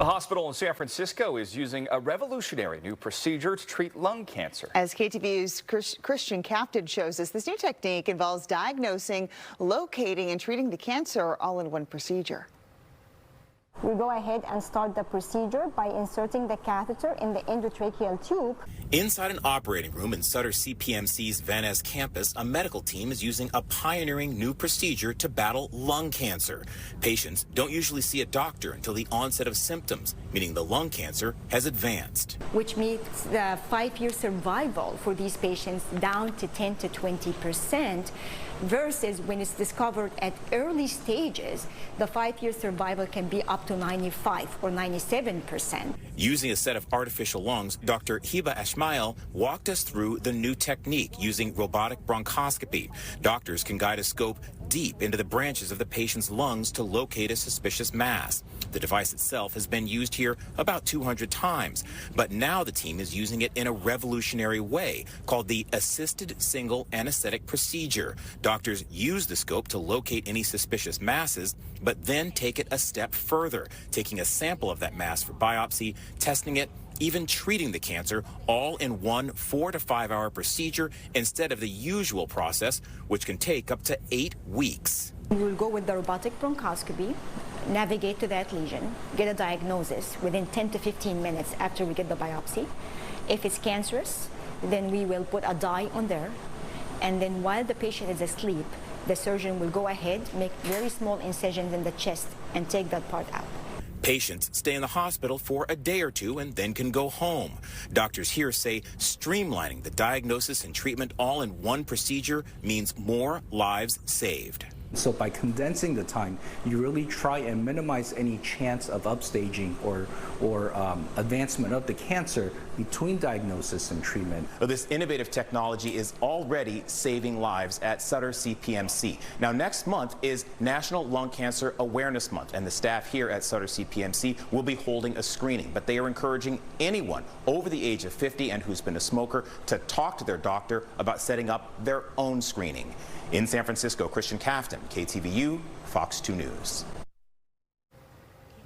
A hospital in San Francisco is using a revolutionary new procedure to treat lung cancer. As KTVU's Christian Captain shows us, this new technique involves diagnosing, locating, and treating the cancer all in one procedure. We go ahead and start the procedure by inserting the catheter in the endotracheal tube. Inside an operating room in Sutter CPMC's Van Ness campus, a medical team is using a pioneering new procedure to battle lung cancer. Patients don't usually see a doctor until the onset of symptoms, meaning the lung cancer has advanced. Which makes the 5-year survival for these patients down to 10 to 20%, versus when it's discovered at early stages, the 5-year survival can be up to 95 or 97%. Using a set of artificial lungs, Dr. Hiba Ashmael walked us through the new technique using robotic bronchoscopy. Doctors can guide a scope deep into the branches of the patient's lungs to locate a suspicious mass. The device itself has been used here about 200 times, but now the team is using it in a revolutionary way called the assisted single anesthetic procedure. Doctors use the scope to locate any suspicious masses, but then take it a step further, taking a sample of that mass for biopsy, testing it, even treating the cancer, all in one 4 to 5 hour procedure instead of the usual process, which can take up to 8 weeks. We will go with the robotic bronchoscopy, navigate to that lesion, get a diagnosis within 10 to 15 minutes after we get the biopsy. If it's cancerous, then we will put a dye on there, and then while the patient is asleep, the surgeon will go ahead, make very small incisions in the chest and take that part out. Patients stay in the hospital for a day or two and then can go home. Doctors here say streamlining the diagnosis and treatment all in one procedure means more lives saved. So by condensing the time, you really try and minimize any chance of upstaging or advancement of the cancer between diagnosis and treatment. This innovative technology is already saving lives at Sutter CPMC. Now, next month is National Lung Cancer Awareness Month, and the staff here at Sutter CPMC will be holding a screening. But they are encouraging anyone over the age of 50 and who's been a smoker to talk to their doctor about setting up their own screening. In San Francisco, Christian Captain, KTVU, Fox 2 News.